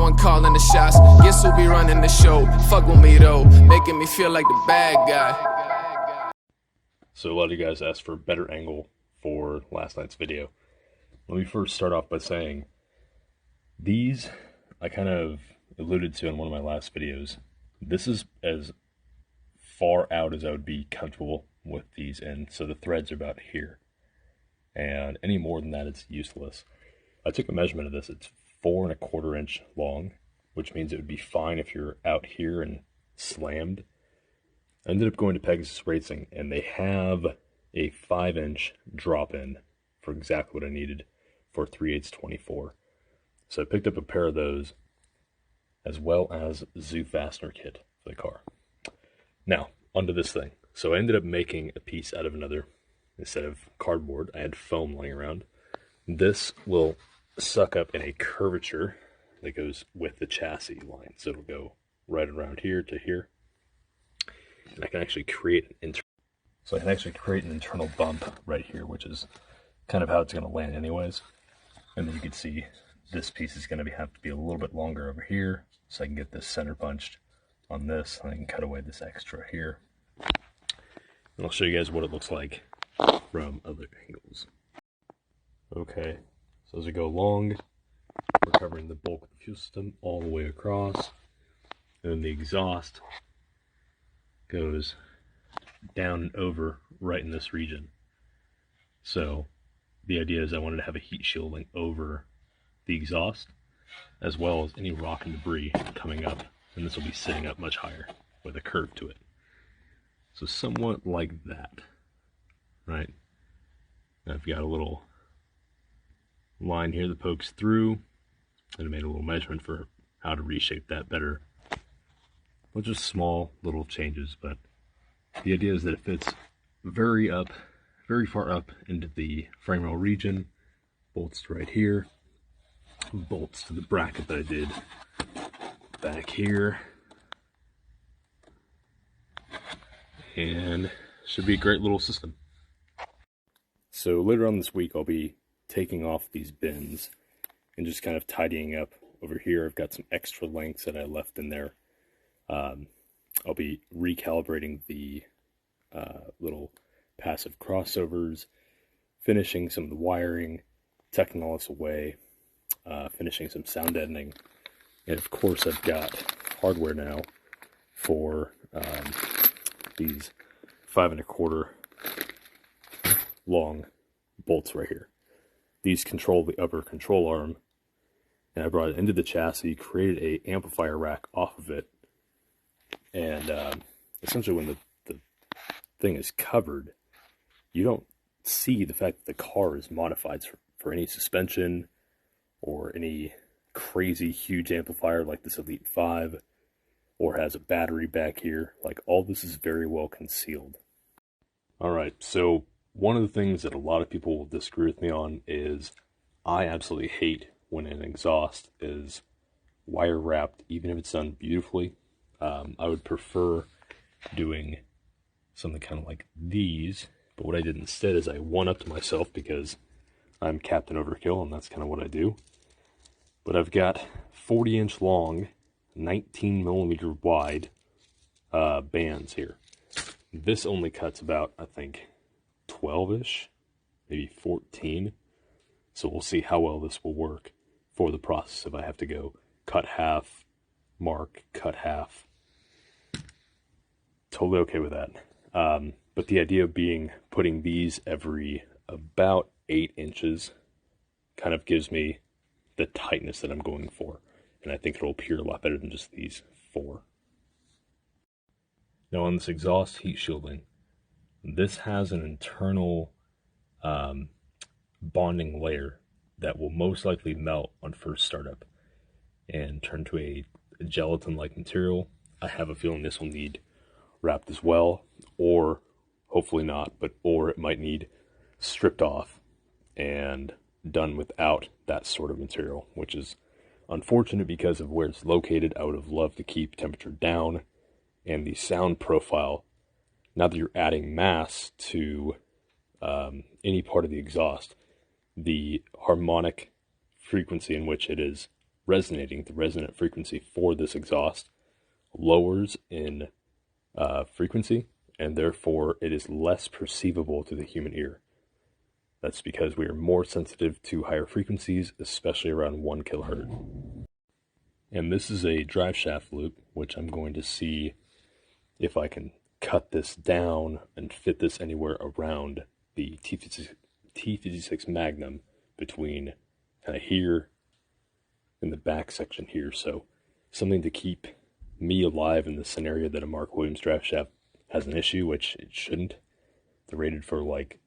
one calling the shots. Guess who be running the show? Fuck with me though, making me feel like the bad guy. So a lot of you guys asked for a better angle for last night's video. Let me first start off by saying these I kind of alluded to in one of my last videos. This is as far out as I would be comfortable with these in, so the threads are about here. And any more than that, it's useless. I took a measurement of this. It's 4 1/4 inch long, which means it would be fine if you're out here and slammed. I ended up going to Pegasus Racing, and they have a 5-inch drop-in for exactly what I needed for 3/8 24. So I picked up a pair of those, as well as Zoo Fastener kit for the car. Now, onto this thing. So I ended up making a piece out of another. Instead of cardboard, I had foam laying around. This will suck up in a curvature that goes with the chassis line. So it'll go right around here to here. And I can actually create an internal bump right here, which is kind of how it's going to land anyways. And then you can see this piece is going to have to be a little bit longer over here, so I can get this center punched on this, and I can cut away this extra here. And I'll show you guys what it looks like from other angles. Okay, so as we go along, we're covering the bulk of the fuel system all the way across, and then the exhaust goes down and over right in this region. So the idea is I wanted to have a heat shielding over the exhaust, as well as any rock and debris coming up, and this will be sitting up much higher with a curve to it. So somewhat like that, right? I've got a little line here that pokes through, and I made a little measurement for how to reshape that better. Well, just small little changes, but the idea is that it fits very far up into the frame rail region. Bolts right here, bolts to the bracket that I did back here, and should be a great little system. So later on this week, I'll be taking off these bins and just kind of tidying up over here. I've got some extra lengths that I left in there. I'll be recalibrating the little passive crossovers, finishing some of the wiring, tucking all this away, finishing some sound deadening, and of course I've got hardware now for these 5 1/4 long bolts right here. These control the upper control arm, and I brought it into the chassis, created a amplifier rack off of it, and essentially when the thing is covered, you don't see the fact that the car is modified for any suspension or any crazy huge amplifier like this Elite 5, or has a battery back here. Like, all this is very well concealed. Alright, so one of the things that a lot of people will disagree with me on is I absolutely hate when an exhaust is wire wrapped, even if it's done beautifully. I would prefer doing something kind of like these, but what I did instead is I one-upped myself because I'm Captain Overkill, and that's kind of what I do. But I've got 40-inch long, 19mm wide bands here. This only cuts about, I think, 12-ish, maybe 14. So we'll see how well this will work for the process if I have to go cut half, mark, cut half. Totally okay with that. But the idea being putting these every about 8 inches kind of gives me the tightness that I'm going for. And I think it'll appear a lot better than just these 4. Now on this exhaust heat shielding, this has an internal bonding layer that will most likely melt on first startup and turn to a gelatin-like material. I have a feeling this will need wrapped as well, or hopefully not, or it might need stripped off and done without that sort of material, which is unfortunate because of where it's located. I would have loved to keep temperature down and the sound profile. Now that you're adding mass to any part of the exhaust, the harmonic frequency in which it is resonating, the resonant frequency for this exhaust lowers in frequency, and therefore it is less perceivable to the human ear. That's because we are more sensitive to higher frequencies, especially around 1 kilohertz. And this is a drive shaft loop, which I'm going to see if I can cut this down and fit this anywhere around the T56 Magnum between kind of here and the back section here. So something to keep me alive in the scenario that a Mark Williams drive shaft has an issue, which it shouldn't. They're rated for like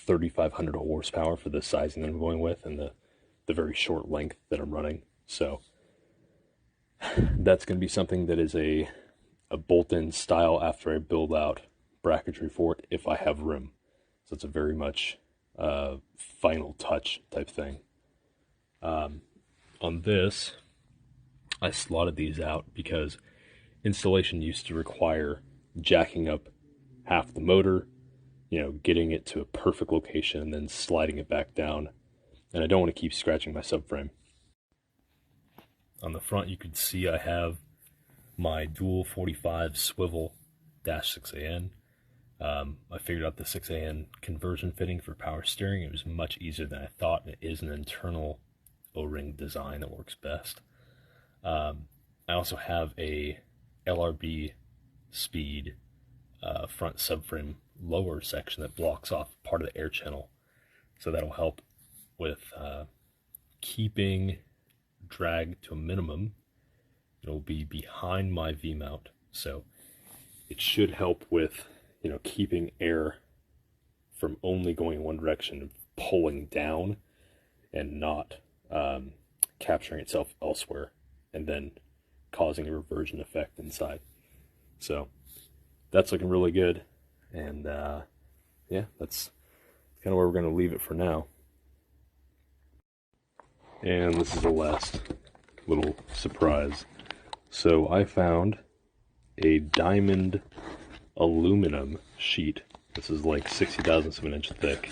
3,500 horsepower for the sizing that I'm going with and the very short length that I'm running. So that's going to be something that is a bolt-in style after I build out bracketry for it if I have room. So it's a very much final touch type thing. On this, I slotted these out because installation used to require jacking up half the motor, getting it to a perfect location and then sliding it back down. And I don't want to keep scratching my subframe. On the front, you can see I have my dual 45 swivel -6AN. I figured out the 6AN conversion fitting for power steering. It was much easier than I thought, and it is an internal O-ring design that works best. I also have a LRB speed front subframe lower section that blocks off part of the air channel, so that'll help with keeping drag to a minimum. It'll be behind my V-mount, so it should help with keeping air from only going one direction and pulling down and not capturing itself elsewhere and then causing a reversion effect inside. So that's looking really good, and yeah, that's kind of where we're going to leave it for now. And this is the last little surprise. So I found a diamond aluminum sheet. This is like 60 thousandths of an inch thick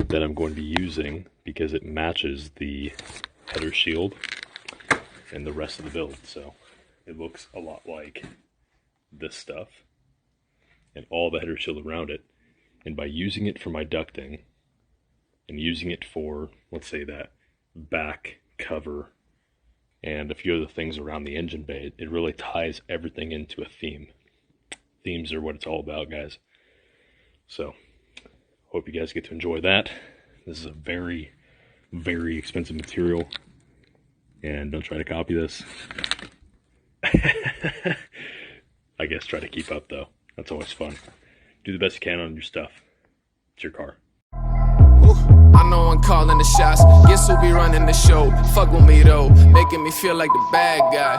that I'm going to be using because it matches the header shield and the rest of the build. So it looks a lot like this stuff and all the header shield around it. And by using it for my ducting and using it for, let's say, that back cover and a few other things around the engine bay, it really ties everything into a theme. Themes are what it's all about, guys. So, hope you guys get to enjoy that. This is a very, very expensive material, and don't try to copy this. I guess try to keep up, though. That's always fun. Do the best you can on your stuff. It's your car. I know I'm calling the shots. Guess who be running the show? Fuck with me though, making me feel like the bad guy.